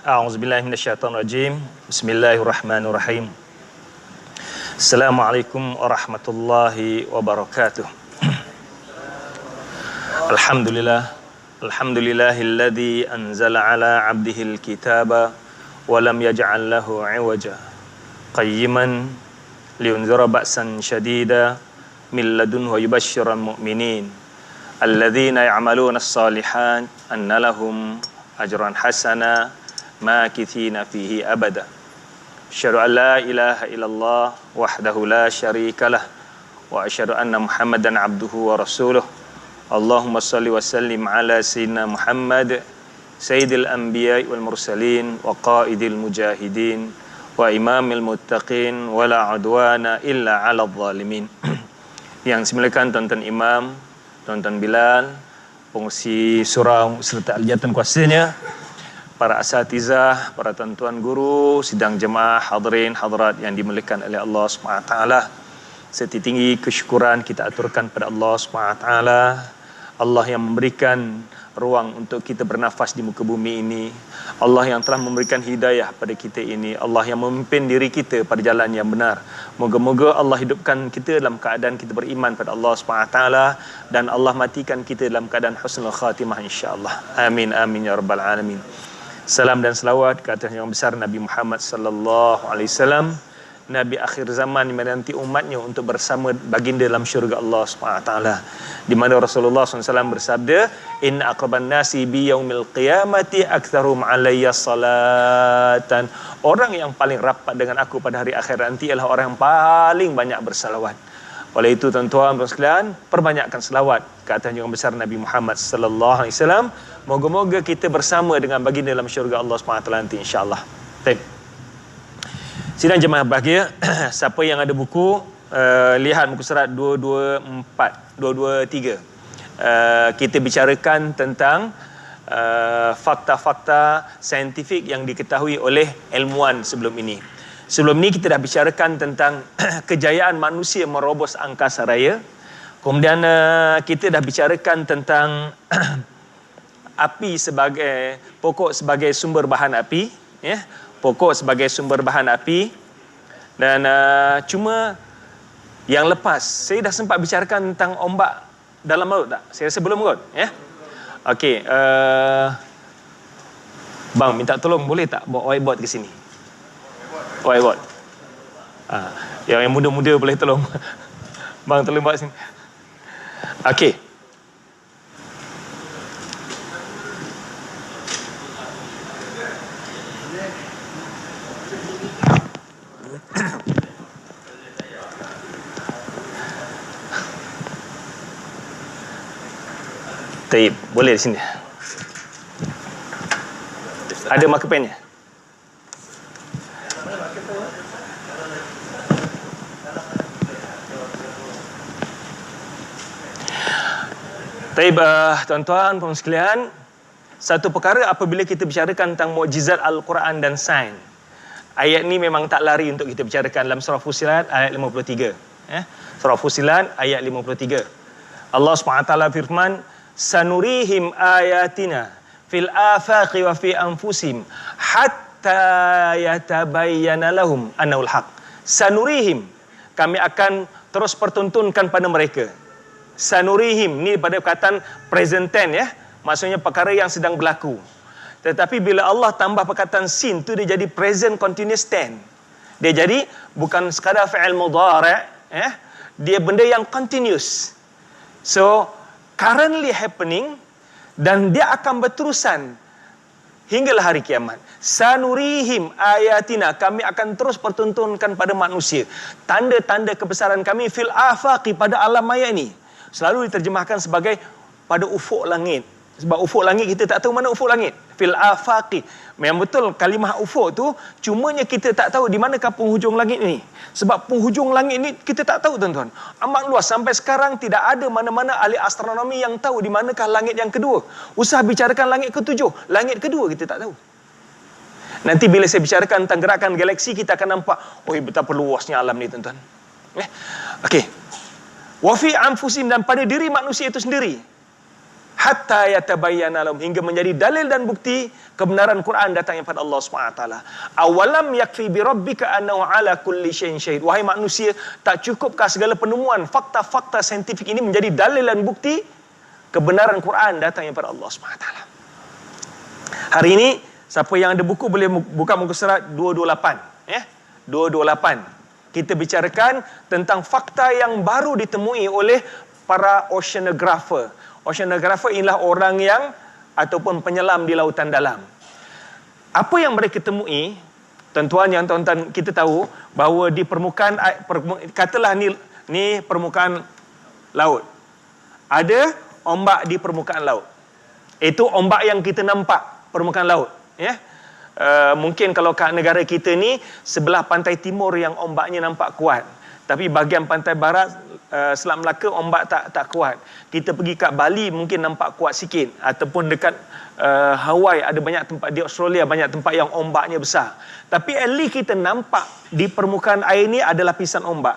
A'udzubillahi minasyaitonirrajim. Bismillahirrahmanirrahim. Assalamualaikum warahmatullahi wabarakatuh. Alhamdulillahilladzi anzala ala 'abdihil kitaba wa lam yaj'al lahu 'iwaja qayyiman liyunzira ba'san syadida min ladunhu wa yubashshiral mu'minin alladzina ya'maluna as-salihat anna lahum ajran hasana makithina fihi abada. Asyhadu an la ilaha illallah wahdahu la syarikalah wa asyhadu anna Muhammadan abduhu wa rasuluh. Allahumma shalli wa sallim ala sayyidina Muhammad sayyidil anbiya'i wal mursalin wa qaidil mujahidin wa imamil muttaqin wa la udwana illa 'alal zalimin. Yang dimuliakan tuan-tuan imam, tuan-tuan Bilal, pengurusi surau serta aljatan kuasanya, para asatizah, para tuan-tuan guru, sidang jemaah, hadirin hadirat yang dimuliakan oleh Allah SWT. Setinggi kesyukuran kita aturkan pada Allah SWT, Allah yang memberikan ruang untuk kita bernafas di muka bumi ini, Allah yang telah memberikan hidayah pada kita ini, Allah yang memimpin diri kita pada jalan yang benar. Moga-moga Allah hidupkan kita dalam keadaan kita beriman pada Allah SWT, dan Allah matikan kita dalam keadaan husnul khatimah insya-Allah. Amin amin ya rabbal alamin. Salam dan selawat ke atas yang besar Nabi Muhammad sallallahu alaihi wasallam, Nabi akhir zaman yang menanti umatnya untuk bersama baginda dalam syurga Allah SWT, di mana Rasulullah SAW bersabda, inna aqraban nasi bi yaumil qiyamati aktsarum alayya salatan. Orang yang paling rapat dengan aku pada hari akhir nanti adalah orang yang paling banyak bersalawat. Oleh itu tuan-tuan dan sekalian, perbanyakkan selawat ke atas yang besar Nabi Muhammad sallallahu alaihi wasallam. Moga-moga kita bersama dengan baginda dalam syurga Allah SWT nanti insya-Allah. Baik. Sidang jemaah bahagia, siapa yang ada buku, lihat muka surat 224, 223. Kita bicarakan tentang fakta-fakta saintifik yang diketahui oleh ilmuwan sebelum ini. Sebelum ini kita dah bicarakan tentang kejayaan manusia merobos angkasa raya. Kemudian kita dah bicarakan tentang api sebagai pokok, sebagai sumber bahan api, ya. Pokok sebagai sumber bahan api. Dan cuma yang lepas saya dah sempat bicarakan tentang ombak dalam laut tak? Saya rasa belum kot, ya. Okey, bang minta tolong boleh tak bawa whiteboard ke sini? Whiteboard. Yang muda-muda boleh tolong. Bang tolong bawa sini. Okey. Taib, boleh di sini. Ada marker pennya? Taib, tuan-tuan, puan sekalian, satu perkara apabila kita bicarakan tentang mukjizat Al-Quran dan sains, ayat ni memang tak lari untuk kita bicarakan dalam surah Fussilat ayat 53. Surah Fussilat ayat 53. Allah SWT firman, sanurihim ayatina fil afaqi wa fi anfusihim hatta yatabayyana lahum annahul haq. Sanurihim, kami akan terus pertontonkan pada mereka. Sanurihim ni pada perkataan present tense, ya, maksudnya perkara yang sedang berlaku. Tetapi bila Allah tambah perkataan sin tu, dia jadi present continuous tense. Dia jadi bukan sekadar fi'il mudhari', ya, dia benda yang continuous. So currently happening, dan dia akan berterusan hinggalah hari kiamat. Sanurihim ayatina, kami akan terus pertontonkan pada manusia tanda-tanda kebesaran kami fil afaqi, pada alam maya ini. Selalu diterjemahkan sebagai pada ufuk langit. Sebab ufuk langit kita tak tahu mana ufuk langit. Fil afaqi. Memang betul kalimah ufuk tu, cumanya kita tak tahu di manakah penghujung langit ini. Sebab penghujung langit ini kita tak tahu tuan-tuan. Amat luas, sampai sekarang tidak ada mana-mana ahli astronomi yang tahu di manakah langit yang kedua. Usah bicarakan langit ketujuh, langit kedua kita tak tahu. Nanti bila saya bicarakan tentang gerakan galaksi, kita akan nampak, oh betapa luasnya alam ni tuan-tuan. Okey. Wa fi anfusim, dan pada diri manusia itu sendiri. hatta yatabayyana lahum, hingga menjadi dalil dan bukti kebenaran Quran datangnya pada Allah SWT. Awalam yakfi bi rabbika annahu ala kulli syai'in syahid. Wahai manusia, tak cukupkah segala penemuan fakta-fakta saintifik ini menjadi dalil dan bukti kebenaran Quran datangnya pada Allah SWT. Hari ini siapa yang ada buku boleh buka muka surat 228, 228. Kita bicarakan tentang fakta yang baru ditemui oleh para oceanographer. Oceanographer inilah orang yang ataupun penyelam di lautan dalam. Apa yang mereka temui, tuan-tuan yang tuan-tuan kita tahu bahawa di permukaan, katalah ni permukaan laut. Ada ombak di permukaan laut. Itu ombak yang kita nampak permukaan laut, ya. Mungkin kalau kat negara kita ni sebelah pantai timur yang ombaknya nampak kuat. Tapi bahagian pantai barat, Selat Melaka, ombak tak kuat. Kita pergi kat Bali mungkin nampak kuat sikit. Ataupun dekat Hawaii, ada banyak tempat, di Australia banyak tempat yang ombaknya besar. Tapi at least kita nampak di permukaan air ni ada lapisan ombak.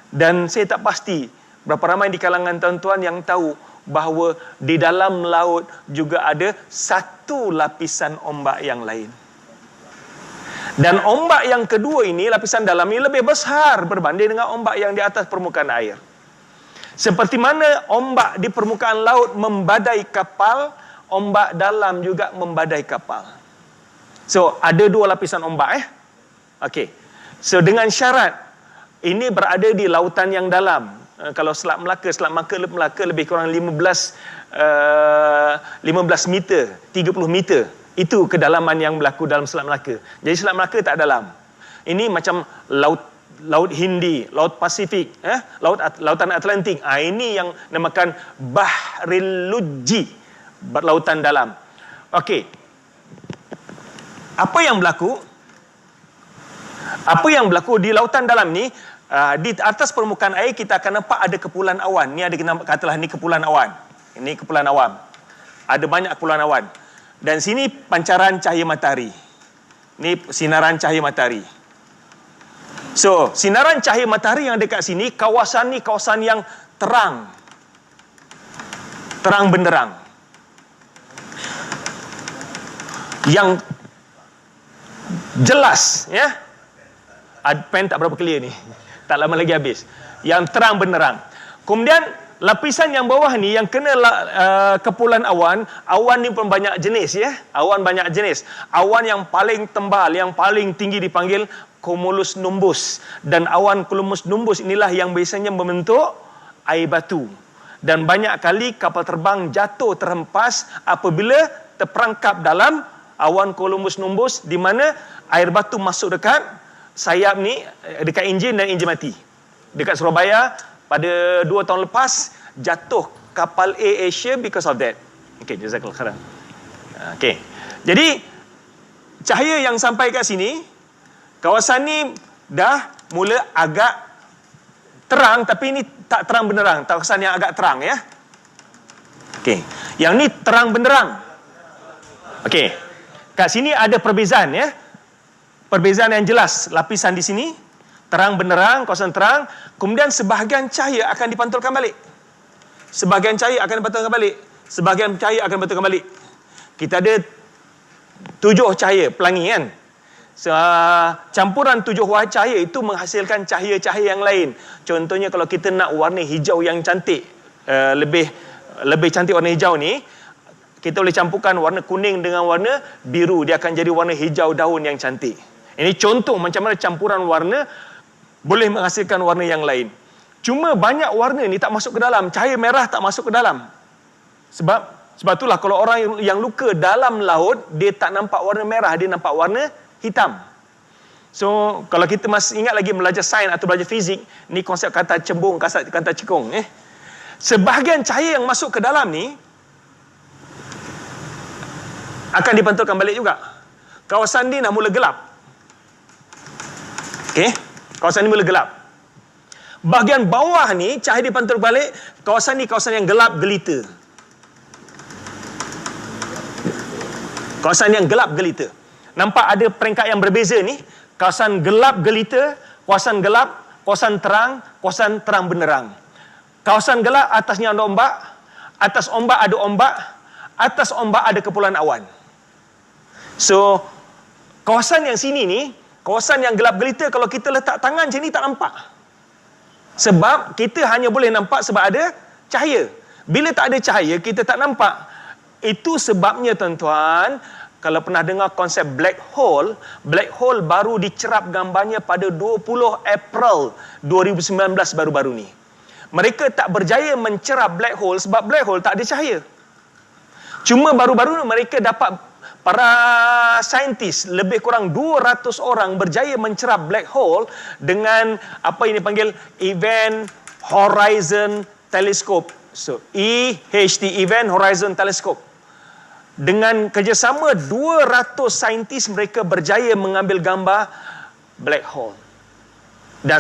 Dan saya tak pasti berapa ramai di kalangan tuan-tuan yang tahu bahawa di dalam laut juga ada satu lapisan ombak yang lain. Dan ombak yang kedua ini, lapisan dalam ini lebih besar berbanding dengan ombak yang di atas permukaan air. Seperti mana ombak di permukaan laut membadai kapal, ombak dalam juga membadai kapal. So, ada dua lapisan ombak. Okey. So, dengan syarat ini berada di lautan yang dalam. Kalau Selat Melaka lebih kurang 15 meter, 30 meter. Itu kedalaman yang berlaku dalam Selat Melaka. Jadi Selat Melaka tak dalam. Ini macam laut Hindi, laut Pasifik, lautan Atlantik. Ini yang namakan Bahril Lujji, lautan dalam. Okey. Apa yang berlaku? Apa yang berlaku di lautan dalam ni? Di atas permukaan air kita akan nampak ada kepulan awan. Ni ada, katalah ni kepulan awan. Ini kepulan awan. Ada banyak kepulan awan. Dan sini pancaran cahaya matahari. Ni sinaran cahaya matahari. So, sinaran cahaya matahari yang dekat sini, kawasan ni kawasan yang terang. Terang benderang. Yang jelas, ya. Pen tak berapa clear ni. Tak lama lagi habis. Yang terang benderang. Kemudian lapisan yang bawah ni yang kena kepulan awan ni pun banyak jenis, ya. Awan banyak jenis. Awan yang paling tebal, yang paling tinggi dipanggil cumulus nimbus. Dan awan cumulus nimbus inilah yang biasanya membentuk air batu. Dan banyak kali kapal terbang jatuh terhempas apabila terperangkap dalam awan cumulus nimbus, di mana air batu masuk dekat sayap ni, dekat enjin dan enjin mati. Dekat Surabaya pada 2 tahun lepas jatuh kapal Air Asia because of that. Okey, jazakallahu khairan. Okey. Jadi cahaya yang sampai kat sini, kawasan ni dah mula agak terang, tapi ini tak terang benderang, kawasan yang agak terang, ya. Okey. Yang ni terang benderang. Okey. Kat sini ada perbezaan, ya. Perbezaan yang jelas. Lapisan di sini terang benderang, kawasan terang. Kemudian sebahagian cahaya akan dipantulkan balik. Sebahagian cahaya akan dipantulkan balik. Sebahagian cahaya akan dipantulkan balik. Kita ada 7 cahaya pelangi, kan? Campuran 7 cahaya itu menghasilkan cahaya-cahaya yang lain. Contohnya kalau kita nak warna hijau yang cantik, lebih cantik warna hijau ni, kita boleh campurkan warna kuning dengan warna biru. Dia akan jadi warna hijau daun yang cantik. Ini contoh macam mana campuran warna boleh menghasilkan warna yang lain. Cuma banyak warna ni tak masuk ke dalam. Cahaya merah tak masuk ke dalam. Sebab itulah kalau orang yang luka dalam laut, dia tak nampak warna merah, dia nampak warna hitam. So, kalau kita masih ingat lagi belajar sains atau belajar fizik, ni konsep kata cembung, kata cekung. Sebahagian cahaya yang masuk ke dalam ni akan dipantulkan balik juga. Kawasan ni dah mula gelap. Okey, kawasan ni mula gelap. Bahagian bawah ni cahaya dipantul balik, kawasan ni kawasan yang gelap gelita. Kawasan yang gelap gelita. Nampak ada peringkat yang berbeza ni. Kawasan gelap gelita, kawasan gelap, kawasan terang benderang. Kawasan gelap atasnya ada ombak, Atas ombak ada ombak, atas ombak ada kepulauan awan. So, kawasan yang sini ni, kawasan yang gelap gelita, kalau kita letak tangan macam ni tak nampak. Sebab kita hanya boleh nampak sebab ada cahaya. Bila tak ada cahaya, kita tak nampak. Itu sebabnya tuan-tuan, kalau pernah dengar konsep black hole baru dicerap gambarnya pada 20 April 2019 baru-baru ni. Mereka tak berjaya mencerap black hole sebab black hole tak ada cahaya. Cuma baru-baru ni mereka dapat, para saintis lebih kurang 200 orang berjaya mencerap black hole dengan apa yang dipanggil Event Horizon Telescope. So, EHT, Event Horizon Telescope. Dengan kerjasama 200 saintis, mereka berjaya mengambil gambar black hole. Dan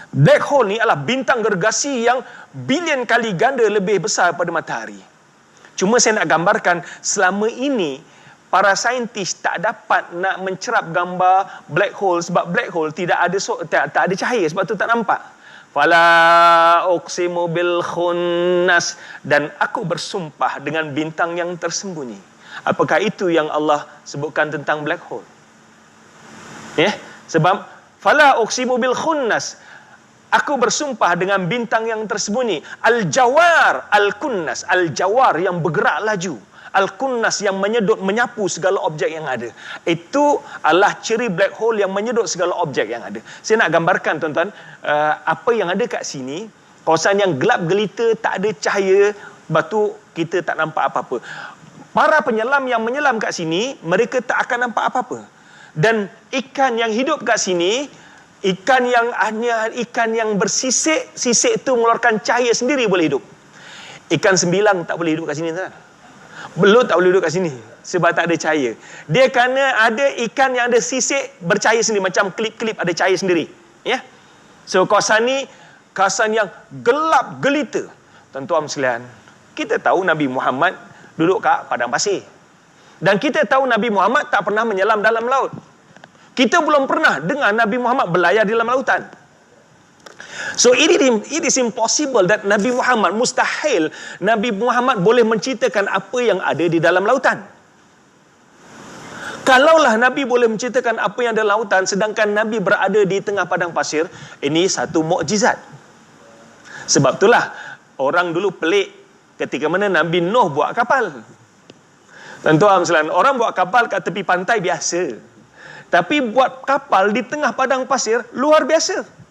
black hole ni adalah bintang gergasi yang bilion kali ganda lebih besar pada matahari. Cuma saya nak gambarkan, selama ini para saintis tak dapat nak mencerap gambar black hole sebab black hole tak ada cahaya, sebab tu tak nampak. Fala uqsimu bil khunnas, dan aku bersumpah dengan bintang yang tersembunyi. Apakah itu yang Allah sebutkan tentang black hole? Sebab fala uqsimu bil khunnas, aku bersumpah dengan bintang yang tersembunyi. Al-jawar, al-kunnas, al-jawar yang bergerak laju, al-kunnas yang menyedot, menyapu segala objek yang ada. Itu adalah ciri black hole yang menyedot segala objek yang ada. Saya nak gambarkan tuan-tuan, apa yang ada kat sini, kawasan yang gelap gelita, tak ada cahaya, batu kita tak nampak apa-apa. Para penyelam yang menyelam kat sini, mereka tak akan nampak apa-apa. Dan ikan yang hidup kat sini, ikan yang bersisik, sisik tu mengeluarkan cahaya sendiri boleh hidup. Ikan sembilang tak boleh hidup kat sini, tuan. Belut tak boleh duduk kat sini sebab tak ada cahaya. Dia kerana ada ikan yang ada sisik bercahaya sendiri, macam klip-klip ada cahaya sendiri. So kawasan ni kawasan yang gelap gelita. Tuan-tuan sekalian, kita tahu Nabi Muhammad duduk kat padang pasir. Dan kita tahu Nabi Muhammad tak pernah menyelam dalam laut. Kita belum pernah dengar Nabi Muhammad berlayar di dalam lautan. So it is impossible that Nabi Muhammad, mustahil Nabi Muhammad boleh menceritakan apa yang ada di dalam lautan. Kalaulah Nabi boleh menceritakan apa yang ada dalam lautan sedangkan Nabi berada di tengah padang pasir, ini satu mukjizat. Sebab itulah orang dulu pelik ketika mana Nabi Nuh buat kapal. Tuan-tuan sekalian, orang buat kapal kat tepi pantai biasa. Tapi buat kapal di tengah padang pasir luar biasa.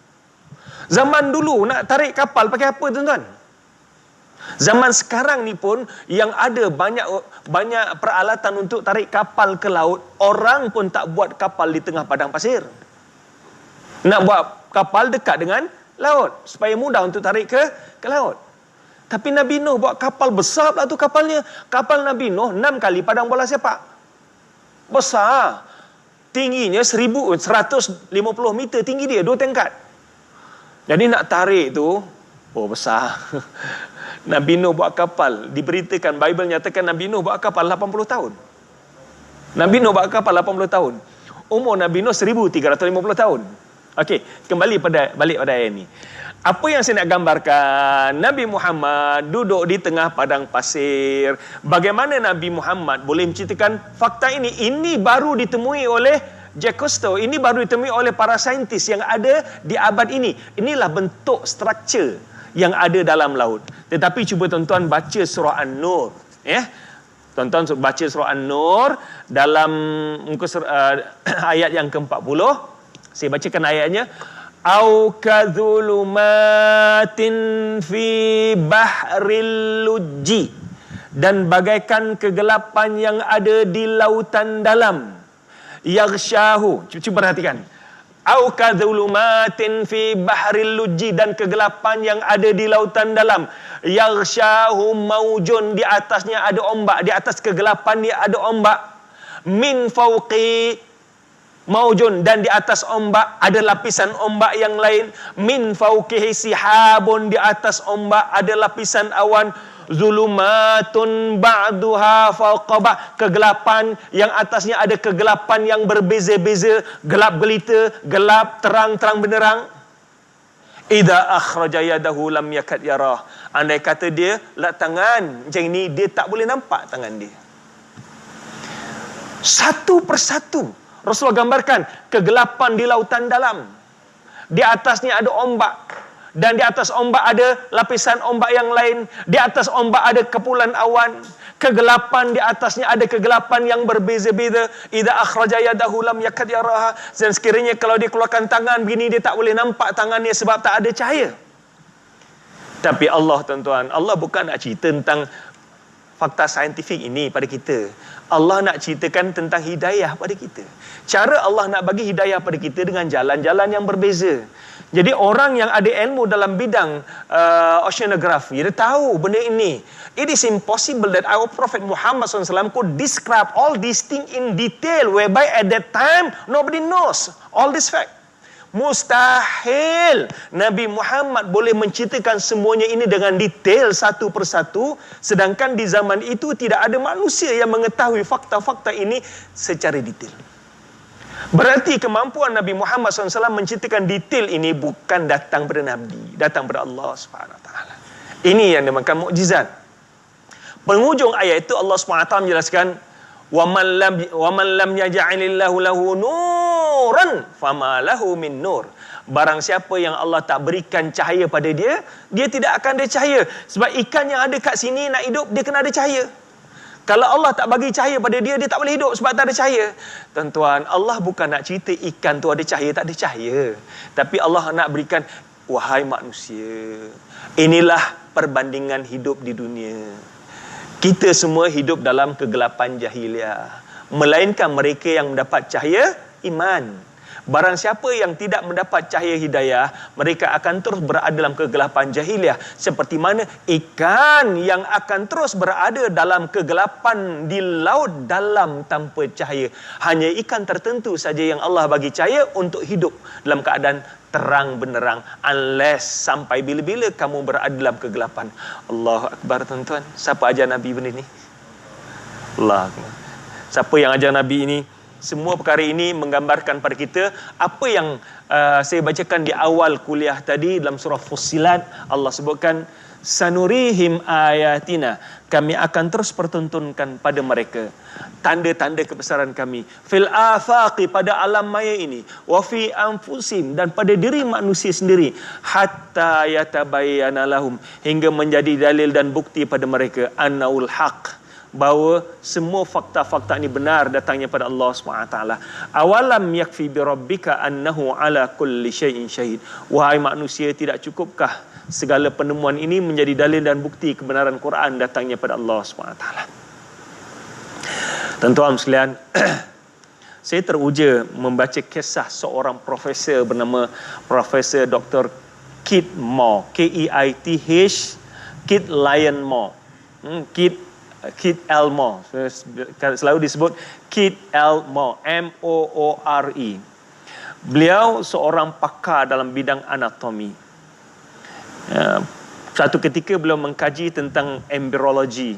Zaman dulu nak tarik kapal pakai apa, tuan-tuan? Zaman sekarang ni pun yang ada banyak peralatan untuk tarik kapal ke laut, orang pun tak buat kapal di tengah padang pasir. Nak buat kapal dekat dengan laut supaya mudah untuk tarik ke laut. Tapi Nabi Nuh buat kapal besar pula tu kapalnya. Kapal Nabi Nuh 6 kali padang bola sepak. Besar. Tingginya 1,150 meter tinggi dia, 2 tingkat. Jadi nak tarik tu, besar. Nabi Nuh buat kapal, diberitakan, Bible nyatakan Nabi Nuh buat kapal 80 tahun. Nabi Nuh buat kapal 80 tahun. Umur Nabi Nuh 1,350 tahun. Okey, balik pada ayat ni. Apa yang saya nak gambarkan, Nabi Muhammad duduk di tengah padang pasir. Bagaimana Nabi Muhammad boleh menceritakan fakta ini? Ini baru ditemui oleh Jacques Cousteau, ini baru ditemui oleh para saintis yang ada di abad ini. Inilah bentuk struktur yang ada dalam laut. Tetapi cuba tuan-tuan baca surah An-Nur, Tuan-tuan baca surah An-Nur dalam muka ayat yang ke-40. Saya bacakan ayatnya. Au kadzulumatin fi bahril lujji, dan bagaikan kegelapan yang ada di lautan dalam. Yaghshahu, cuba perhatikan. Au kadzulumatin fi bahril lujji, dan kegelapan yang ada di lautan dalam. Yaghshahu maujun, di atasnya ada ombak, di atas kegelapan dia ada ombak. Min fauqi maujun, dan di atas ombak ada lapisan ombak yang lain. Min fauqihi sihabun, di atas ombak ada lapisan awan. Zulumatun ba'duha fawqa ba', kegelapan yang atasnya ada kegelapan yang berbeza-beza, gelap gelita, gelap, terang, terang benderang. Idza akhraja yadahu lam yakad yarah, Andai kata dia lap tangan macam ini, dia tak boleh nampak tangan dia. Satu persatu Rasulullah gambarkan kegelapan di lautan dalam. Di atasnya ada ombak, dan di atas ombak ada lapisan ombak yang lain. Di atas ombak ada kepulan awan. Kegelapan di atasnya ada kegelapan yang berbeza-beza. Idza akhraja yadahu lam yakad yaraha. Dan sekiranya kalau dia keluarkan tangan begini, dia tak boleh nampak tangannya sebab tak ada cahaya. Tapi Allah, tuan-tuan, Allah bukan nak cerita tentang fakta saintifik ini pada kita. Allah nak ceritakan tentang hidayah pada kita. Cara Allah nak bagi hidayah pada kita dengan jalan-jalan yang berbeza. Jadi orang yang ada ilmu dalam bidang oceanografi, dia tahu benda ini. It is impossible that our Prophet Muhammad SAW could describe all these things in detail, whereby at that time nobody knows all this fact. Mustahil Nabi Muhammad boleh menceritakan semuanya ini dengan detail satu persatu, sedangkan di zaman itu tidak ada manusia yang mengetahui fakta-fakta ini secara detail. Berarti kemampuan Nabi Muhammad SAW menceritakan detail ini bukan datang pada Nabi, datang pada Allah SWT. Ini yang dinamakan mukjizat. Penghujung ayat itu Allah SWT menjelaskan, وَمَنْ لَمْ يَجْعَلِ lahu nuran fama lahu min nur. Barang siapa yang Allah tak berikan cahaya pada dia, dia tidak akan ada cahaya. Sebab ikan yang ada kat sini nak hidup, dia kena ada cahaya. Kalau Allah tak bagi cahaya pada dia, dia tak boleh hidup sebab tak ada cahaya. Tuan-tuan, Allah bukan nak cerita ikan tu ada cahaya, tak ada cahaya. Tapi Allah nak berikan, wahai manusia, inilah perbandingan hidup di dunia. Kita semua hidup dalam kegelapan jahiliah, melainkan mereka yang mendapat cahaya iman. Barang siapa yang tidak mendapat cahaya hidayah, mereka akan terus berada dalam kegelapan jahiliah. Seperti mana ikan yang akan terus berada dalam kegelapan di laut dalam tanpa cahaya. Hanya ikan tertentu saja yang Allah bagi cahaya untuk hidup dalam keadaan terang benderang, unless sampai bila-bila kamu berada dalam kegelapan. Allahu Akbar, tuan-tuan. Siapa ajar Nabi benda ni? Allah Akbar. Siapa yang ajar Nabi ini? Semua perkara ini menggambarkan pada kita apa yang saya bacakan di awal kuliah tadi dalam surah Fussilat. Allah sebutkan, sanurihim ayatina, kami akan terus pertontonkan pada mereka tanda-tanda kebesaran kami, fil afaqi, pada alam maya ini, wa fi anfusim, dan pada diri manusia sendiri, hatta yatabayyana lahum, hingga menjadi dalil dan bukti pada mereka, annaul haq, bahawa semua fakta-fakta ini benar datangnya pada Allah SWT. Awalam yakfi bi rabbika annahu ala kulli syai'in syahid. Wahai manusia, tidak cukupkah segala penemuan ini menjadi dalil dan bukti kebenaran Quran datangnya pada Allah SWT. Tuan-tuan sekalian, saya teruja membaca kisah seorang profesor bernama Profesor Dr. Kit Moore, K-E-I-T-H, Kit Lion Moore, Kit L. Moore, selalu disebut Kit L. Moore, M-O-O-R-E. Beliau seorang pakar dalam bidang anatomi. Satu ketika beliau mengkaji tentang embryologi,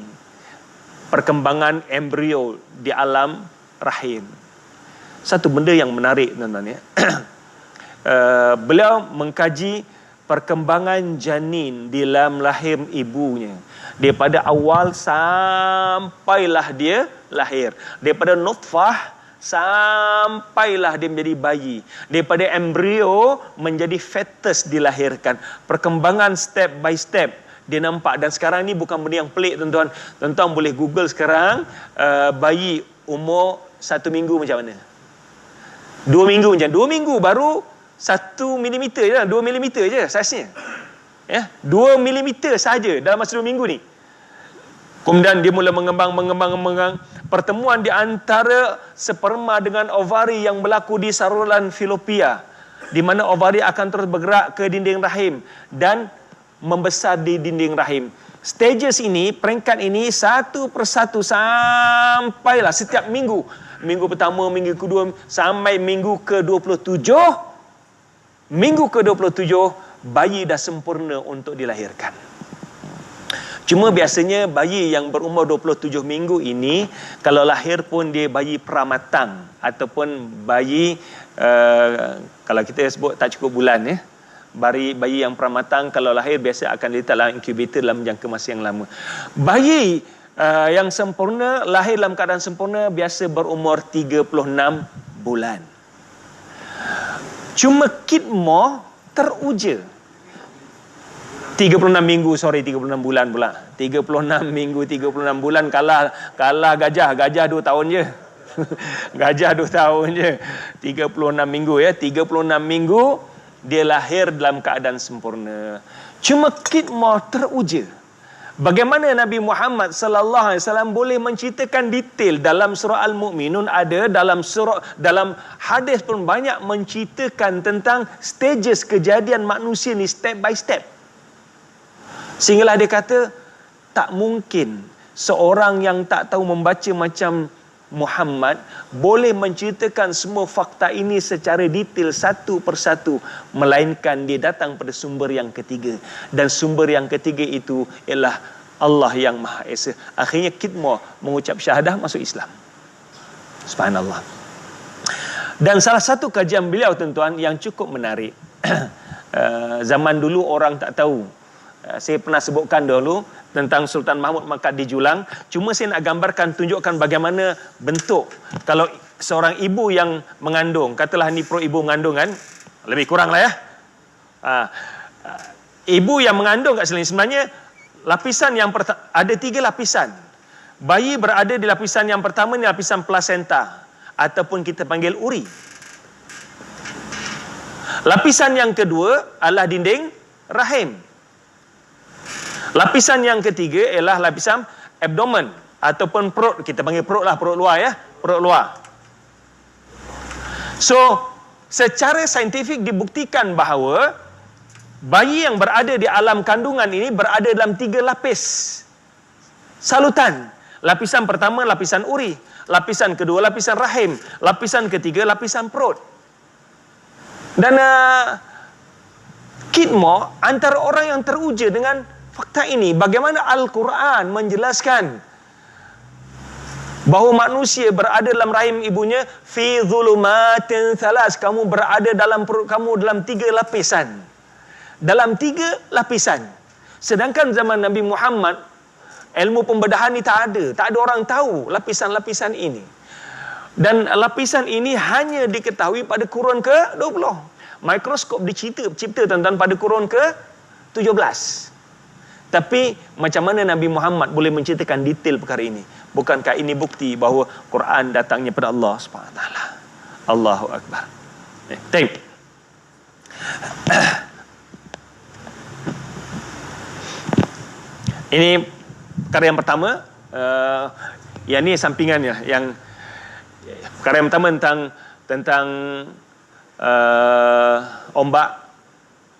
perkembangan embrio di alam rahim. Satu benda yang menarik, tuan-tuan, ya. Beliau mengkaji perkembangan janin di dalam rahim ibunya, daripada awal sampailah dia lahir, daripada nutfah sampailah dia menjadi bayi, daripada embrio menjadi fetus dilahirkan. Perkembangan step by step dia nampak. Dan sekarang ni bukan benda yang pelik, tuan-tuan. Tuan-tuan boleh Google sekarang, bayi umur 1 minggu macam mana, 2 minggu macam 2 minggu baru 1 milimeter je, 2 milimeter je saiznya, ya, 2 milimeter saja dalam masa 2 minggu ni. Kemudian dia mula mengembang. Pertemuan di antara sperma dengan ovari yang berlaku di saluran falopia, di mana ovari akan terus bergerak ke dinding rahim dan membesar di dinding rahim. Stages ini, peringkat ini satu persatu sampailah setiap minggu. Minggu pertama, minggu kedua, sampai minggu ke-27. Minggu ke-27, bayi dah sempurna untuk dilahirkan. Cuma biasanya bayi yang berumur 27 minggu ini, kalau lahir pun dia bayi pramatang, ataupun bayi, kalau kita sebut tak cukup bulan, ya, bayi yang pramatang kalau lahir biasa akan diletak dalam inkubator dalam jangka masa yang lama. Bayi yang sempurna, lahir dalam keadaan sempurna, biasa berumur 36 bulan. Cuma Kitmore teruja 36 bulan pula. 36 minggu, 36 bulan kalah gajah 2 tahun je. Gajah 2 tahun je. 36 minggu ya, 36 minggu dia lahir dalam keadaan sempurna. Cuma Kitmore teruja. Bagaimana Nabi Muhammad sallallahu alaihi wasallam boleh menceritakan detail dalam surah Al-Mu'minun, ada dalam hadis pun banyak menceritakan tentang stages kejadian manusia ni step by step. Sehinggalah dia kata tak mungkin seorang yang tak tahu membaca macam Muhammad boleh menceritakan semua fakta ini secara detail satu persatu, melainkan dia datang pada sumber yang ketiga, dan sumber yang ketiga itu ialah Allah yang Maha Esa. Akhirnya Kitmore mengucap syahadah, masuk Islam. Subhanallah. Dan salah satu kajian beliau tuan-tuan yang cukup menarik, zaman dulu orang tak tahu, saya pernah sebutkan dulu tentang Sultan Mahmud Mangkat di Julang. Cuma saya nak gambarkan, tunjukkan bagaimana bentuk kalau seorang ibu yang mengandung, katalah ni pro ibu mengandung kan, lebih kurang lah ya. Ibu yang mengandung kat sini sebenarnya lapisan yang ada 3 lapisan. Bayi berada di lapisan yang pertama ni, lapisan plasenta ataupun kita panggil uri. Lapisan yang kedua adalah dinding rahim. Lapisan yang ketiga ialah lapisan abdomen ataupun perut, kita panggil perut lah, perut luar ya, perut luar. So, secara saintifik dibuktikan bahawa bayi yang berada di alam kandungan ini berada dalam 3 lapis salutan. Lapisan pertama lapisan uri, lapisan kedua lapisan rahim, lapisan ketiga lapisan perut. Dan Kitmore antara orang yang teruja dengan fakta ini. Bagaimana Al-Quran menjelaskan bahawa manusia berada dalam rahim ibunya fi dhulumatin thalas, kamu berada dalam perut kamu dalam 3 lapisan. Dalam 3 lapisan. Sedangkan zaman Nabi Muhammad, ilmu pembedahan ni tak ada orang tahu lapisan-lapisan ini. Dan lapisan ini hanya diketahui pada kurun ke-20. Mikroskop dicipta tuan-tuan pada kurun ke-17. Tapi macam mana Nabi Muhammad boleh menceritakan detail perkara ini? Bukankah ini bukti bahawa Quran datangnya pada Allah SWT? Allahu Akbar. Tengok. Ini perkara yang pertama. Yang ni sampingannya. Yang perkara yang pertama tentang ombak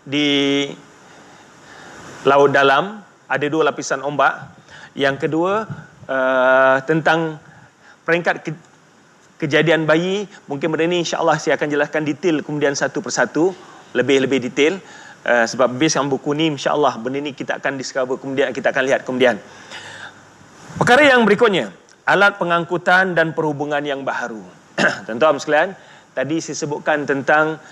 di laut dalam, ada 2 lapisan ombak. Yang kedua tentang peringkat kejadian bayi. Mungkin benda ni insya-Allah saya akan jelaskan detail kemudian satu persatu, lebih detail, sebab based on buku ni insya-Allah benda ni kita akan discover kemudian, kita akan lihat kemudian. Perkara yang berikutnya, alat pengangkutan dan perhubungan yang baharu. Tuan-tuan sekalian, tadi saya sebutkan tentang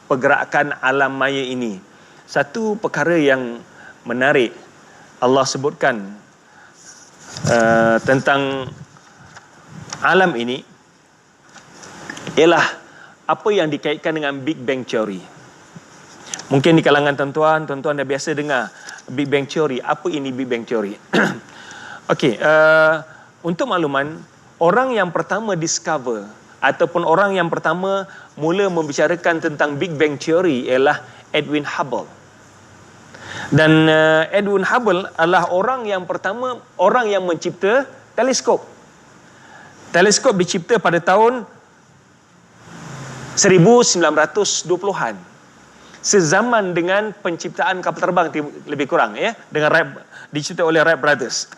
pergerakan alam maya ini. Satu perkara yang menarik Allah sebutkan tentang alam ini ialah apa yang dikaitkan dengan Big Bang Theory. Mungkin di kalangan tuan-tuan dah biasa dengar Big Bang Theory. Apa ini Big Bang Theory? Okey, untuk makluman, orang yang pertama discover ataupun orang yang pertama mula membicarakan tentang Big Bang Theory ialah Edwin Hubble. Dan Edwin Hubble adalah orang yang pertama, orang yang mencipta teleskop. Teleskop dicipta pada tahun 1920-an. Sezaman dengan penciptaan kapal terbang lebih kurang ya, dengan dicipta oleh Wright Brothers.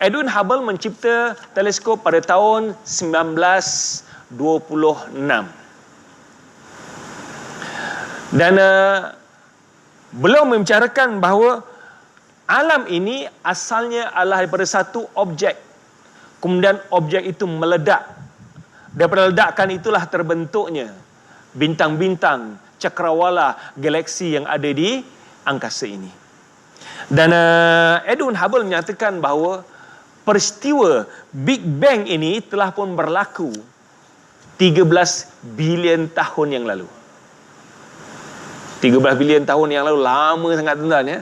Edwin Hubble mencipta teleskop pada tahun 1926. Dan beliau membicarakan bahawa alam ini asalnya adalah daripada satu objek. Kemudian objek itu meledak. Daripada ledakan itulah terbentuknya bintang-bintang, cakrawala galaksi yang ada di angkasa ini. Dan Edwin Hubble menyatakan bahawa peristiwa Big Bang ini telah pun berlaku 13 bilion tahun yang lalu. 13 bilion tahun yang lalu, lama sangat tuan-tuan ya.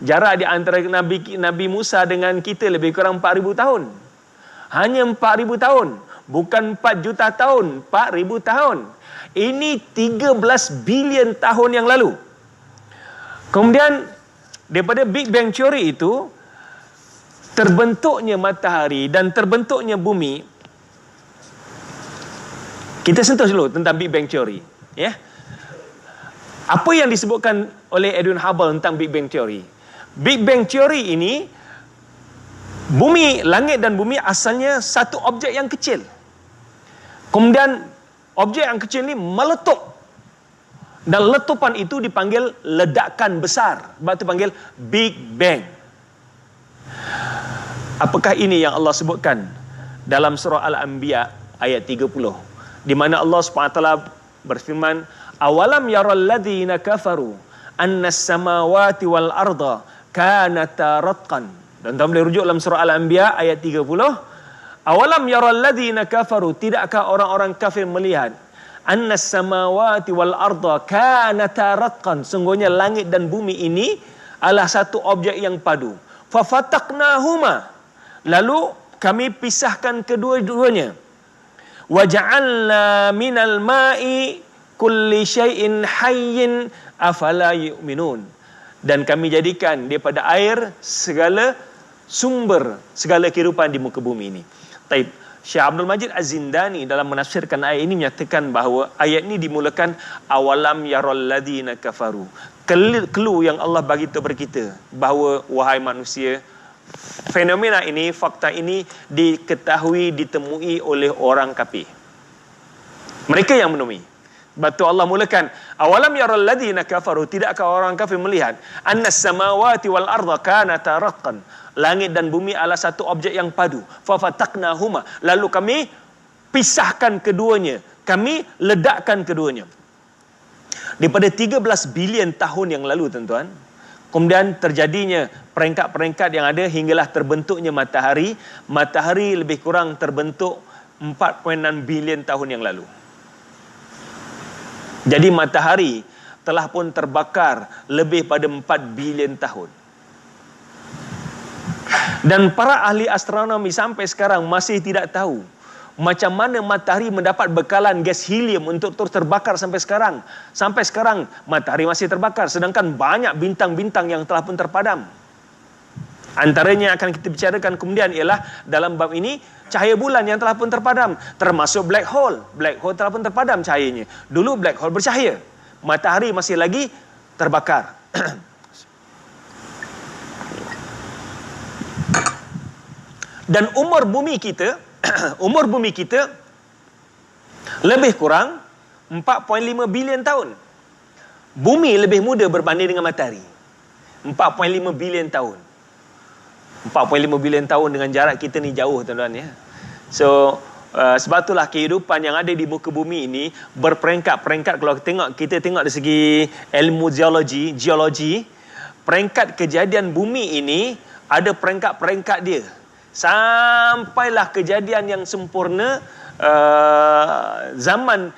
Jarak di antara Nabi Musa dengan kita lebih kurang 4,000 tahun. Hanya 4,000 tahun. Bukan 4 juta tahun, 4,000 tahun. Ini 13 bilion tahun yang lalu. Kemudian daripada Big Bang Theory itu, terbentuknya matahari dan terbentuknya bumi. Kita sentuh dulu tentang Big Bang Theory, ya. Apa yang disebutkan oleh Edwin Hubble tentang Big Bang Theory? Big Bang Theory ini, bumi, langit dan bumi asalnya satu objek yang kecil. Kemudian objek yang kecil ini meletup. Dan letupan itu dipanggil ledakan besar. Sebab itu dipanggil Big Bang. Apakah ini yang Allah sebutkan dalam surah Al-Anbiya ayat 30, di mana Allah SWT berfirman, awalam yaral ladzina kafaru annas samawati wal arda kanata ratqan. Dan kita boleh rujuk dalam surah Al-Anbiya ayat 30, awalam yaral ladzina kafaru, tidakkah orang-orang kafir melihat annas samawati wal arda kanata ratqan, sungguhnya langit dan bumi ini adalah satu objek yang padu. Fafataqnahuma, lalu kami pisahkan kedua-duanya. Waja'alna minal ma'i kulli syai'in hayyin afala yu'minun, dan kami jadikan daripada air segala sumber, segala kehidupan di muka bumi ini. Taib, Syekh Abdul Majid Az-Zindani dalam menafsirkan ayat ini menyatakan bahawa ayat ini dimulakan awalam yaral ladzina kafaru. Clue yang Allah bagi kepada kita bahawa wahai manusia, fenomena ini, fakta ini diketahui, ditemui oleh orang kafir. Mereka yang menemui. Sebab tu Allah mulakan awalam yaral ladzina kafaru, tidakkah orang kafir melihat annas samawati wal arda kanata ratqan, langit dan bumi adalah satu objek yang padu. Fafataqnahuma, lalu kami pisahkan keduanya, kami ledakkan keduanya. Daripada 13 bilion tahun yang lalu tuan-tuan, kemudian terjadinya peringkat-peringkat yang ada hinggalah terbentuknya matahari. Matahari lebih kurang terbentuk 4.6 bilion tahun yang lalu. Jadi matahari telah pun terbakar lebih pada 4 bilion tahun. Dan para ahli astronomi sampai sekarang masih tidak tahu macam mana matahari mendapat bekalan gas helium untuk terus terbakar sampai sekarang. Sampai sekarang matahari masih terbakar, sedangkan banyak bintang-bintang yang telah pun terpadam. Antaranya akan kita bicarakan kemudian ialah dalam bab ini cahaya bulan yang telah pun terpadam, termasuk black hole. Black hole telah pun terpadam cahayanya. Dulu black hole bercahaya, matahari masih lagi terbakar. Dan umur bumi kita lebih kurang 4.5 bilion tahun. Bumi lebih muda berbanding dengan matahari. 4.5 bilion tahun. 4.5 bilion tahun dengan jarak kita ni jauh tuan-tuan ya. So sebab itulah kehidupan yang ada di muka bumi ini berperingkat-peringkat. Kalau kita tengok dari segi ilmu geologi, peringkat kejadian bumi ini ada peringkat-peringkat dia. Sampailah kejadian yang sempurna zaman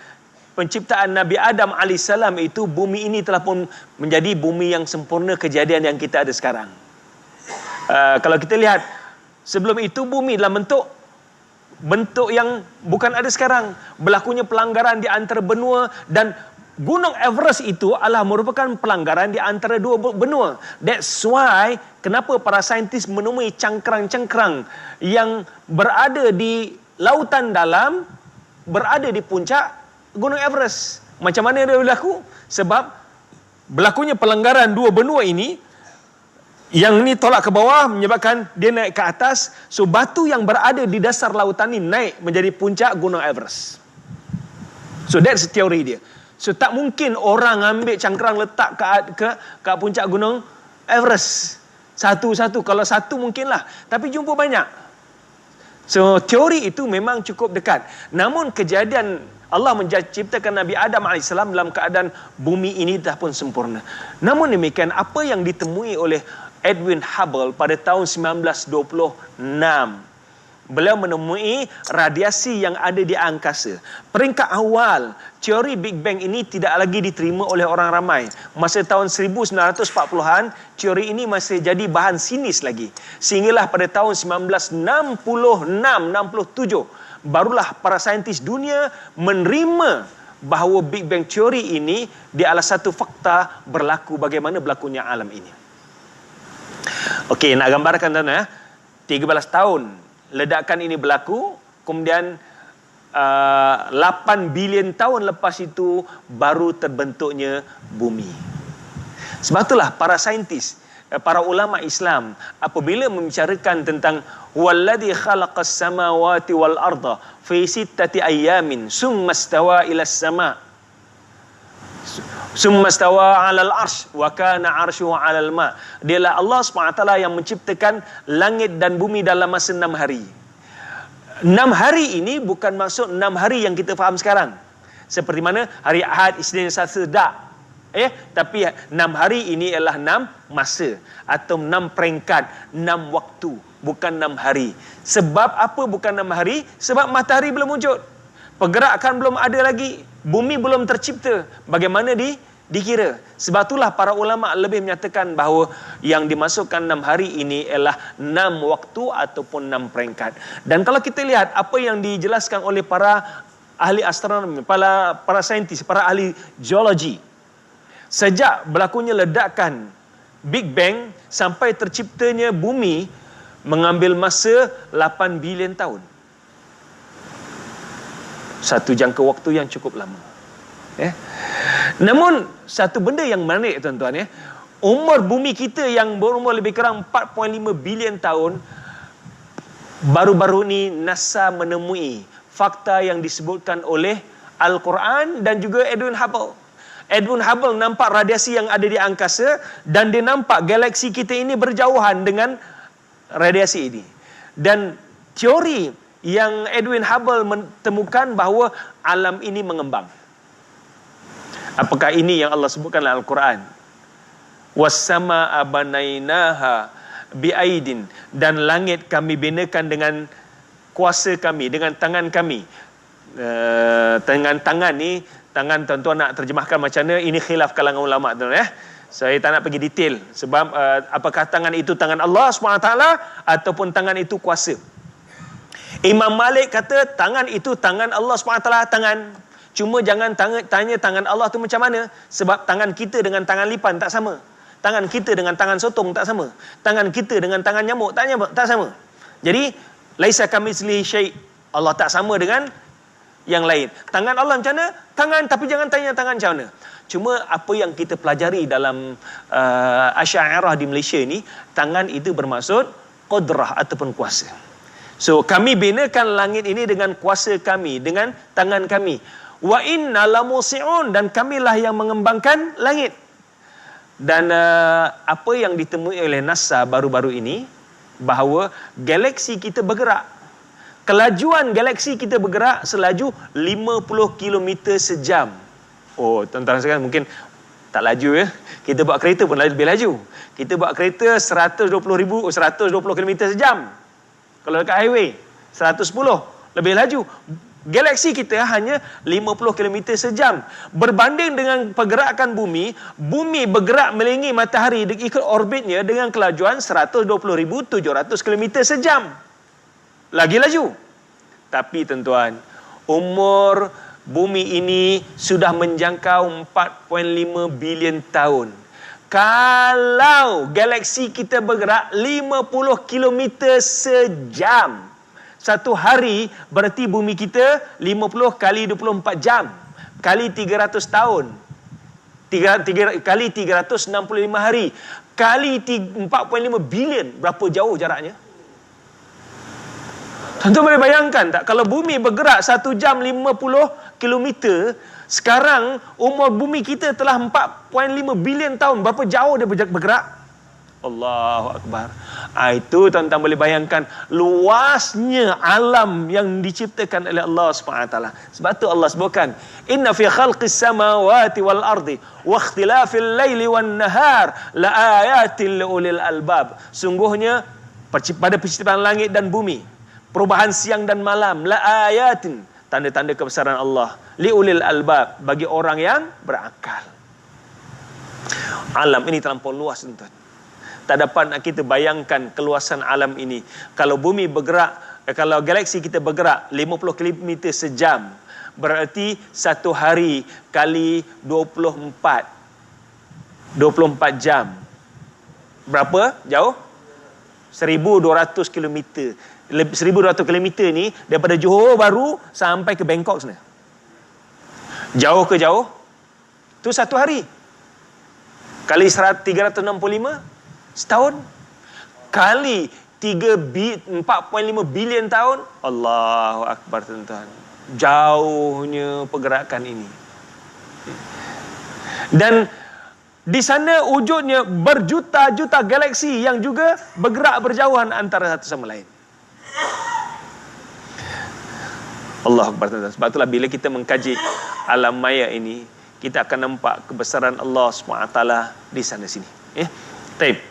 penciptaan Nabi Adam AS, itu bumi ini telah pun menjadi bumi yang sempurna kejadian yang kita ada sekarang. Kalau kita lihat sebelum itu bumi dalam bentuk yang bukan ada sekarang. Berlakunya pelanggaran di antara benua, dan Gunung Everest itu adalah merupakan pelanggaran di antara dua benua. That's why kenapa para saintis menemui cangkrang-cangkrang yang berada di lautan dalam, berada di puncak Gunung Everest. Macam mana dia berlaku? Sebab berlakunya pelanggaran dua benua ini, yang ni tolak ke bawah menyebabkan dia naik ke atas. So batu yang berada di dasar lautan ini naik menjadi puncak Gunung Everest. So that's teori dia. So tak mungkin orang ambil cangkrang letak ke puncak Gunung Everest satu-satu. Kalau satu mungkinlah, tapi jumpa banyak. So teori itu memang cukup dekat. Namun kejadian Allah menciptakan Nabi Adam AS dalam keadaan bumi ini dah pun sempurna. Namun demikian, apa yang ditemui oleh Edwin Hubble pada tahun 1926, beliau menemui radiasi yang ada di angkasa. Peringkat awal, teori Big Bang ini tidak lagi diterima oleh orang ramai. Masa tahun 1940-an, teori ini masih jadi bahan sinis lagi. Sehinggalah pada tahun 1966-67, barulah para saintis dunia menerima bahawa Big Bang teori ini dia adalah satu fakta berlaku bagaimana berlakunya alam ini. Okey, nak gambarkan tuan ya. 13 tahun ledakan ini berlaku, kemudian 8 bilion tahun lepas itu baru terbentuknya bumi. Sebab itulah para saintis, para ulama Islam apabila membicarakan tentang walladzi khalaqas samawati wal arda fi sittati ayyamin summa stawa ila sama summa stawa 'alal arsy wa kana 'arshuhu 'alal ma. Dialah Allah SWT yang menciptakan langit dan bumi dalam masa 6 hari. 6 hari ini bukan maksud 6 hari yang kita faham sekarang. Seperti mana hari Ahad, Isnin, Selasa, tak. Tapi 6 hari ini adalah 6 masa atau 6 peringkat, 6 waktu, bukan 6 hari. Sebab apa bukan 6 hari? Sebab matahari belum wujud. Pergerakan belum ada lagi. Bumi belum tercipta. Bagaimana dikira? Sebab itulah para ulama lebih menyatakan bahawa yang dimasukkan 6 hari ini ialah 6 waktu ataupun 6 peringkat. Dan kalau kita lihat apa yang dijelaskan oleh para ahli astronomi, para saintis, para ahli geologi, sejak berlakunya ledakan Big Bang sampai terciptanya bumi mengambil masa 8 bilion tahun. Satu jangka waktu yang cukup lama. Namun satu benda yang menarik tuan-tuan, umur bumi kita yang berumur lebih kurang 4.5 bilion tahun, baru-baru ni NASA menemui fakta yang disebutkan oleh Al-Quran dan juga Edwin Hubble. Edwin Hubble nampak radiasi yang ada di angkasa dan dia nampak galaksi kita ini berjauhan dengan radiasi ini. Dan teori yang Edwin Hubble menemukan bahawa alam ini mengembang. Apakah ini yang Allah sebutkan dalam Al-Quran? Was-samaa'a banainaha bi'aidin, dan langit kami binakan dengan kuasa kami, dengan tangan kami. Dengan tangan ni, tangan tuan-tuan nak terjemahkan macam mana, ini khilaf kalangan ulama tuan. Saya tak nak pergi detail sebab apakah tangan itu tangan Allah SWT ataupun tangan itu kuasa. Imam Malik kata tangan itu tangan Allah SWT, tangan. Cuma jangan tanya tangan Allah tu macam mana, sebab tangan kita dengan tangan lipan tak sama. Tangan kita dengan tangan sotong tak sama. Tangan kita dengan tangan nyamuk tak sama. Jadi laisa kamitslihi syai'. Allah tak sama dengan yang lain. Tangan Allah macam mana? Tangan, tapi jangan tanya tangan macam mana. Cuma apa yang kita pelajari dalam Asy'ariyah di Malaysia ni, tangan itu bermaksud qudrah ataupun kuasa. So kami binakan langit ini dengan kuasa kami, dengan tangan kami. Wa inna lamusi'un, dan kamilah yang mengembangkan langit. Dan apa yang ditemui oleh NASA baru-baru ini, bahawa galaksi kita bergerak. Kelajuan galaksi kita bergerak selaju 50 km sejam. Oh, tuan-tuan sekalian, mungkin tak laju ya. Kita buat kereta pun lebih laju. Kita buat kereta 120 km sejam. Kalau dekat highway 110 lebih laju. Galaksi kita hanya 50 km sejam. Berbanding dengan pergerakan bumi, bumi bergerak melilingi matahari ikut orbitnya dengan kelajuan 120,700 km sejam. Lagi laju. Tapi tuan-tuan, umur bumi ini sudah menjangkau 4.5 bilion tahun. Kalau galaksi kita bergerak 50 km sejam, satu hari berarti bumi kita 50 kali 24 jam kali 300 tahun, kali 365 hari kali 4.5 bilion. Berapa jauh jaraknya? Tuan-tuan boleh bayangkan tak, kalau bumi bergerak 1 jam 50 km, sekarang umur bumi kita telah 4.5 bilion tahun. Berapa jauh dia bergerak? Allahu Akbar. Itu tuan-tuan boleh bayangkan luasnya alam yang diciptakan oleh Allah SWT. Sebab tu Allah sebutkan, inna fi khalqis samawati wal ardi wa ikhtilafil laili wan nahar la ayatil liulil albab. Sungguhnya pada penciptaan langit dan bumi, perubahan siang dan malam, la ayatin, tanda-tanda kebesaran Allah, liulil albab, bagi orang yang berakal. Alam ini terlampau luas, tuan-tuan. Tak dapat nak kita bayangkan keluasan alam ini. Kalau bumi bergerak, kalau galaksi kita bergerak 50 km sejam, berarti satu hari kali 24 jam. Berapa jauh? 1,200 km. 1,200 km ni daripada Johor Bahru sampai ke Bangkok sana. Jauh ke jauh? Tu satu hari. Kali 365 setahun, kali 4.5 bilion tahun. Allahu Akbar, tuan-tuan. Jauhnya pergerakan ini. Dan di sana wujudnya berjuta-juta galaksi yang juga bergerak berjauhan antara satu sama lain. Allahu Akbar, tuan-tuan. Sebab itulah bila kita mengkaji alam maya ini, kita akan nampak kebesaran Allah SWT di sana sini. Baik.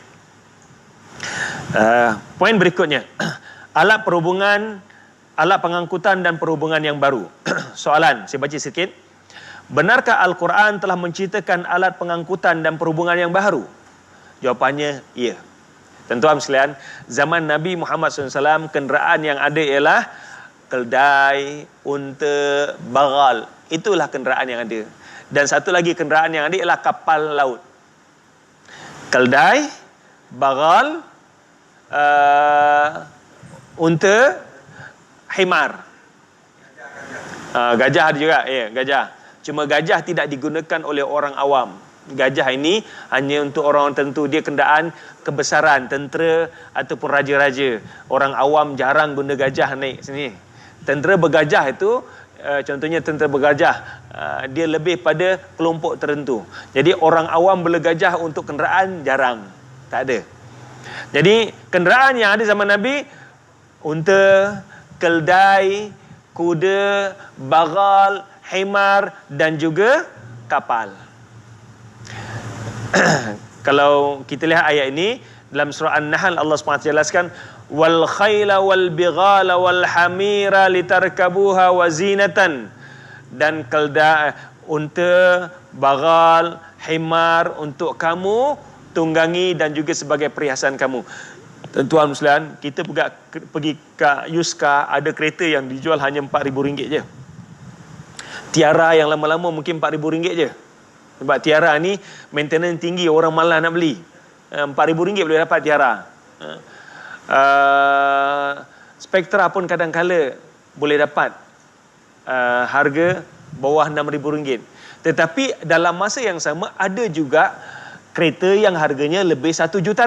Poin berikutnya, alat perhubungan, alat pengangkutan dan perhubungan yang baru. Soalan, saya baca sikit. Benarkah Al-Quran telah menciptakan alat pengangkutan dan perhubungan yang baru? Jawapannya, ya. Tuan-tuan sekalian, zaman Nabi Muhammad SAW, kenderaan yang ada ialah keldai, unta, bagal. Itulah kenderaan yang ada. Dan satu lagi kenderaan yang ada ialah kapal laut. Keldai, bagal, unta, himar. Gajah ada juga, ya, gajah. Cuma gajah tidak digunakan oleh orang awam. Gajah ini hanya untuk orang tertentu. Dia kenderaan kebesaran, tentera ataupun raja-raja. Orang awam jarang guna gajah naik sini. Tentera bergajah itu, contohnya tentera bergajah, dia lebih pada kelompok tertentu. Jadi orang awam bela gajah untuk kenderaan jarang, tak ada. Jadi kenderaan yang ada zaman Nabi, unta, keldai, kuda, bagal, himar dan juga kapal. Kalau kita lihat ayat ini dalam surah An-Nahl, Allah SWT jelaskan, wal khayla wal bighala wal hamira litarkabuha wa zinatan. Dan keldai, unta, bagal, himar untuk kamu tunggangi dan juga sebagai perhiasan kamu. Tuan-tuan sekalian, kita pergi ke Yuska, ada kereta yang dijual hanya RM4,000 je. Tiara yang lama-lama mungkin RM4,000 je. Sebab Tiara ni maintenance tinggi, orang malas nak beli. RM4,000 boleh dapat Tiara. Spectra pun kadang-kala boleh dapat harga bawah RM6,000. Tetapi dalam masa yang sama ada juga kereta yang harganya lebih RM1 juta.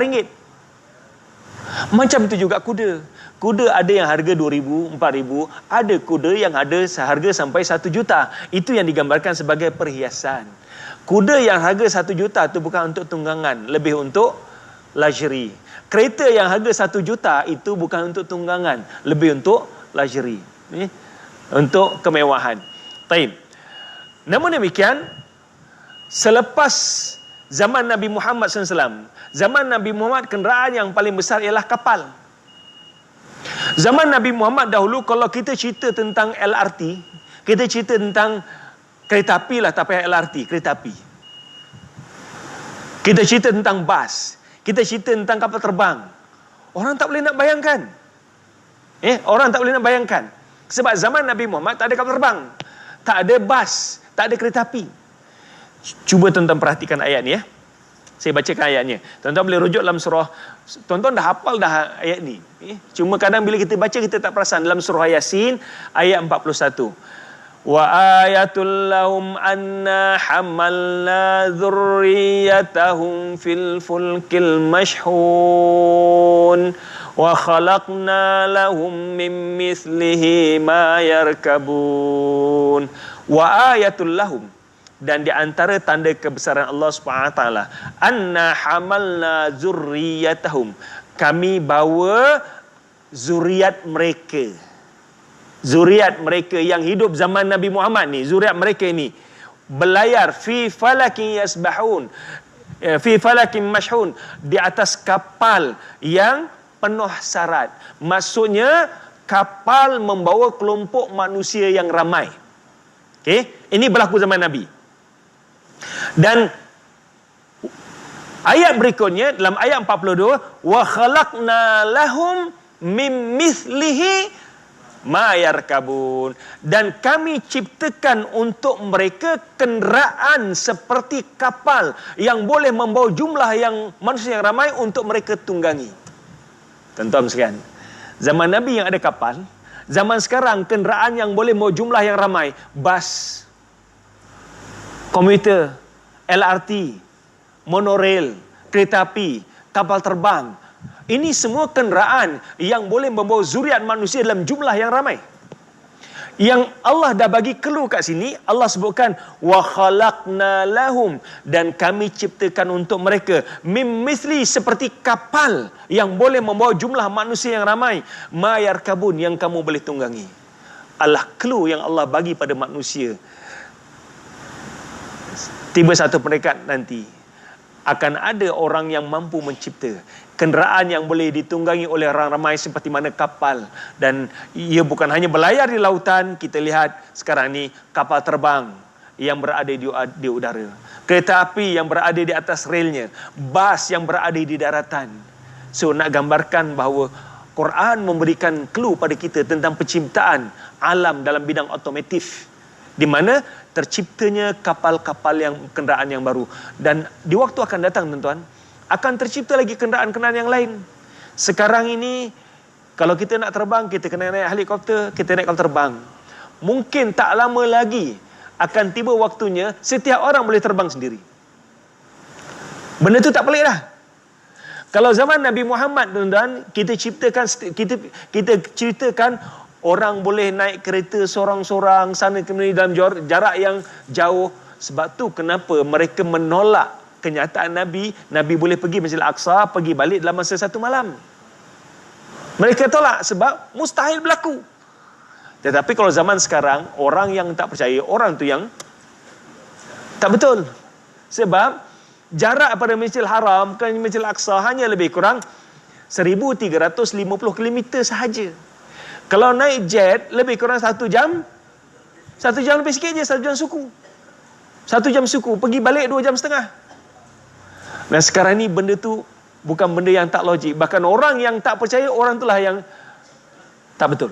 Macam itu juga kuda. Kuda ada yang harga RM2,000, RM4,000. Ada kuda yang ada seharga sampai RM1 juta. Itu yang digambarkan sebagai perhiasan. Kuda yang harga RM1 juta itu bukan untuk tunggangan, lebih untuk luxury. Kereta yang harga RM1 juta itu bukan untuk tunggangan, lebih untuk luxury, untuk kemewahan. Baik. Namun demikian, selepas zaman Nabi Muhammad SAW, zaman Nabi Muhammad kenderaan yang paling besar ialah kapal. Zaman Nabi Muhammad dahulu, kalau kita cerita tentang LRT, kita cerita tentang kereta api lah, tak payah LRT, kereta api. Kita cerita tentang bas, kita cerita tentang kapal terbang. Orang tak boleh nak bayangkan. Orang tak boleh nak bayangkan. Sebab zaman Nabi Muhammad tak ada kapal terbang, tak ada bas, tak ada kereta api. Cuba tuan-tuan perhatikan ayat ni, Saya bacakan ayatnya. Tuan-tuan boleh rujuk dalam surah. Tuan-tuan dah hafal dah ayat ni. Cuma kadang bila kita baca kita tak perasan. Dalam surah Yasin ayat 41. Wa ayatul lahum anna hamalna dzurriyyatahum fil fulkil mashhun wa khalaqna lahum min mislihi ma yarkabun. Wa ayatul lahum, dan di antara tanda kebesaran Allah SWT, anna hamalna dzurriyyatahum, kami bawa zuriat mereka. Zuriat mereka yang hidup zaman Nabi Muhammad ni, zuriat mereka ini berlayar fi falakin yasbahun, fi falakin mashhun, di atas kapal yang penuh syarat. Maksudnya kapal membawa kelompok manusia yang ramai. Okey, ini berlaku zaman Nabi. Dan ayat berikutnya dalam ayat 42, wa khalaqna lahum mim mithlihi ma yarkabun, dan kami ciptakan untuk mereka kenderaan seperti kapal yang boleh membawa jumlah yang manusia yang ramai untuk mereka tunggangi. Tuan-tuan sekalian, zaman Nabi yang ada kapal, zaman sekarang kenderaan yang boleh membawa jumlah yang ramai, bas, komuter, LRT, monorail, kereta api, kapal terbang. Ini semua kenderaan yang boleh membawa zuriat manusia dalam jumlah yang ramai. Yang Allah dah bagi clue kat sini, Allah sebutkan wa khalaqna lahum, dan kami ciptakan untuk mereka mim misli, seperti kapal yang boleh membawa jumlah manusia yang ramai, ma yarkabun, yang kamu boleh tunggangi. Allah clue yang Allah bagi pada manusia. Tiba satu peringkat nanti akan ada orang yang mampu mencipta kenderaan yang boleh ditunggangi oleh orang ramai seperti mana kapal. Dan ia bukan hanya berlayar di lautan, kita lihat sekarang ni kapal terbang yang berada di udara, kereta api yang berada di atas relnya, bas yang berada di daratan. So nak gambarkan bahawa Quran memberikan clue pada kita tentang penciptaan alam dalam bidang otomotif, di mana terciptanya kapal-kapal yang kenderaan yang baru. Dan di waktu akan datang, tuan-tuan, akan tercipta lagi kenderaan-kenderaan yang lain. Sekarang ini kalau kita nak terbang, kita kena naik helikopter, kita naik kapal terbang. Mungkin tak lama lagi akan tiba waktunya setiap orang boleh terbang sendiri. Benda tu tak pelik dah. Kalau zaman Nabi Muhammad, tuan-tuan, kita ceritakan orang boleh naik kereta sorang-sorang sana kemari dalam jarak yang jauh. Sebab tu kenapa mereka menolak kenyataan Nabi boleh pergi Masjidil Aqsa, pergi balik dalam masa satu malam. Mereka tolak sebab mustahil berlaku. Tetapi kalau zaman sekarang, orang yang tak percaya, orang tu yang tak betul. Sebab jarak pada Masjidil Haram ke Masjidil Aqsa hanya lebih kurang 1350 km sahaja. Kalau naik jet lebih kurang 1 jam. 1 jam lebih sikit je, 1 jam suku. 1 jam suku, pergi balik 2 jam setengah. Dan sekarang ni benda tu bukan benda yang tak logik. Bahkan orang yang tak percaya, orang itulah yang tak betul.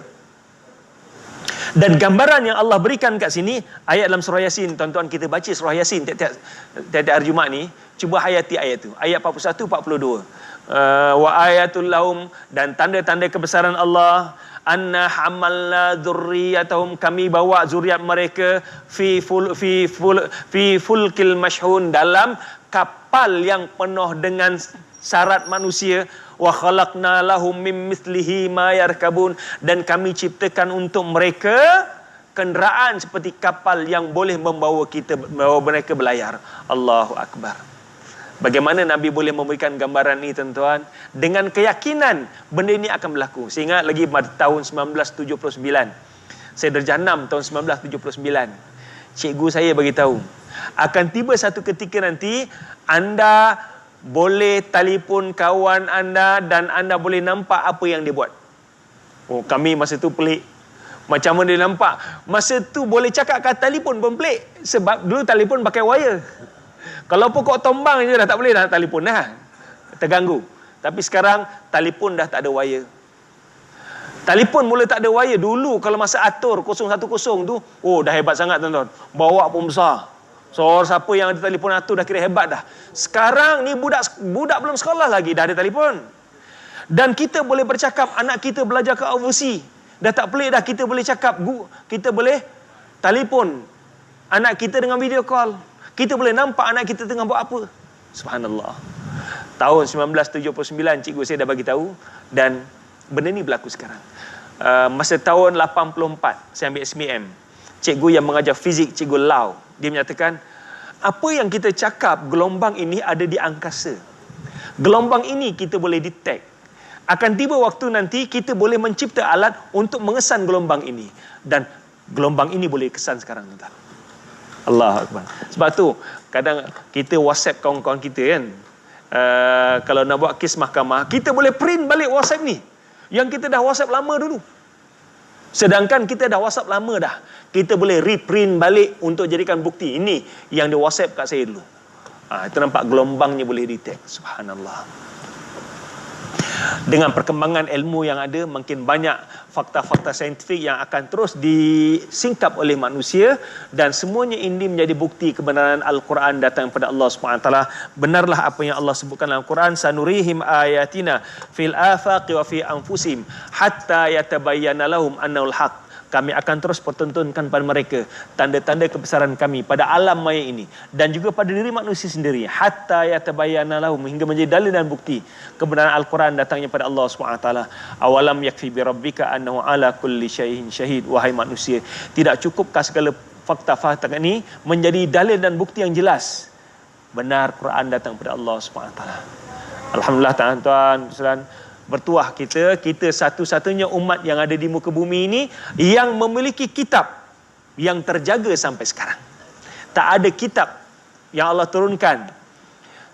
Dan gambaran yang Allah berikan kat sini, ayat dalam surah Yasin, tuan-tuan, kita baca surah Yasin tiap-tiap hari Jumaat ni, cuba hayati ayat tu, ayat 41 42. Wa ayatul lahum, dan tanda-tanda kebesaran Allah, anna hamalna dzurriyyatahum, kami bawa zuriat mereka fi fulkil mashhun, dalam kapal yang penuh dengan syarat manusia. Wa khalaqna lahum mim mithlihi ma yarkabun, dan kami ciptakan untuk mereka kenderaan seperti kapal yang boleh membawa mereka berlayar. Allahu akbar. Bagaimana Nabi boleh memberikan gambaran ini, tuan-tuan, dengan keyakinan benda ini akan berlaku. Saya ingat lagi pada tahun 1979. Saya darjah 6 tahun 1979. Cikgu saya bagi tahu, akan tiba satu ketika nanti anda boleh telefon kawan anda dan anda boleh nampak apa yang dia buat. Oh, kami masa tu pelik. Macam mana dia nampak? Masa tu boleh cakap kat telefon pun pelik. Sebab dulu telefon pakai wire. Kalau pokok tombang je dah tak boleh dah telefon dah. Terganggu. Tapi sekarang telefon dah tak ada wire. Telefon mula tak ada wire. Dulu kalau masa atur 010 tu, oh dah hebat sangat, tuan-tuan. Bawa pun besar. So siapa yang ada telefon atur dah kira hebat dah. Sekarang ni budak belum sekolah lagi dah ada telefon. Dan kita boleh bercakap, anak kita belajar ke overseas, dah tak pelik dah, kita boleh cakap, kita boleh telefon anak kita dengan video call. Kita boleh nampak anak kita tengah buat apa. Subhanallah. Tahun 1979 cikgu saya dah bagi tahu, dan benda ni berlaku sekarang. Masa tahun 84 saya ambil SPM. Cikgu yang mengajar fizik, Cikgu Lau, dia menyatakan, apa yang kita cakap, gelombang ini ada di angkasa. Gelombang ini kita boleh detect. Akan tiba waktu nanti kita boleh mencipta alat untuk mengesan gelombang ini. Dan gelombang ini boleh kesan sekarang, tuan. Allahu Akbar. Sebab tu kadang kita WhatsApp kawan-kawan kita kan, kalau nak buat kes mahkamah, kita boleh print balik WhatsApp ni yang kita dah WhatsApp lama dulu. Sedangkan kita dah WhatsApp lama dah, kita boleh reprint balik untuk jadikan bukti. Ini yang dia WhatsApp kat saya dulu. Itu nampak gelombangnya boleh detect. Subhanallah. Dengan perkembangan ilmu yang ada, makin banyak fakta-fakta saintifik yang akan terus disingkap oleh manusia, dan semuanya ini menjadi bukti kebenaran Al-Quran datang daripada Allah SWT. Benarlah apa yang Allah sebutkan dalam Al-Quran, sanurihim ayatina fil afaqi wa fi anfusihim hatta yatabayyana lahum annahul haq. Kami akan terus pertontonkan pada mereka tanda-tanda kebesaran kami pada alam maya ini dan juga pada diri manusia sendiri, hatta yatabayyana lahum, hingga menjadi dalil dan bukti kebenaran Al-Quran datangnya pada Allah SWT. Awalam yakfi bi rabbika annahu ala kulli syai'in syahid. Wahai manusia, tidak cukupkah segala fakta-fakta ini menjadi dalil dan bukti yang jelas benar Quran datang pada Allah SWT. Alhamdulillah, tuan-tuan, bertuah kita satu-satunya umat yang ada di muka bumi ini yang memiliki kitab yang terjaga sampai sekarang. Tak ada kitab yang Allah turunkan.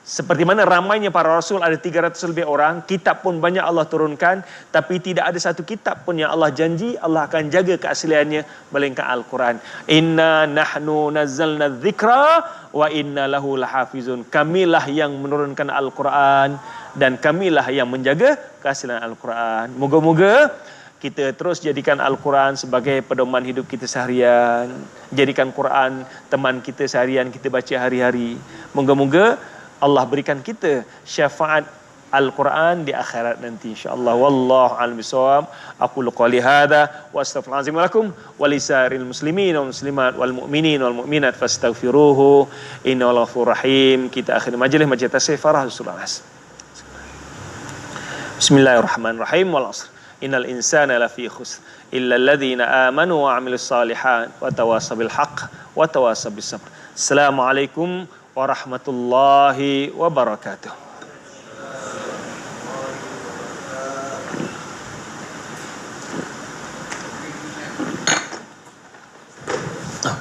Seperti mana ramainya para rasul, ada 300 lebih orang, kitab pun banyak Allah turunkan, tapi tidak ada satu kitab pun yang Allah janji Allah akan jaga keasliannya melainkan Al-Quran. Inna nahnu nazzalna dzikra wa inna lahu lahafizun. Kamilah yang menurunkan Al-Quran dan kamilah yang menjaga keaslian Al-Quran. Moga-moga kita terus jadikan Al-Quran sebagai pedoman hidup kita seharian. Jadikan Quran teman kita seharian, kita baca hari-hari. Moga-moga Allah berikan kita syafaat Al-Quran di akhirat nanti, insya-Allah. Wallahu a'lam bishawab. Aqulu qali hadza wa astaghfirullahalazim lakum wa lisa'iril muslimin wal muslimat wal mu'minin wal mu'minat fastaghfiruhu innahu ghafurur rahim. Kita akhir majlis tasawuf farah Rasulullah. Bismillahirrahmanirrahim. Wal 'asr. Innal insana lafi khusr illa alladhina amanu wa 'amilus solihat wa tawasaw bil haqq wa tawasaw bis sabr. Assalamualaikum warahmatullahi wabarakatuh. Oh,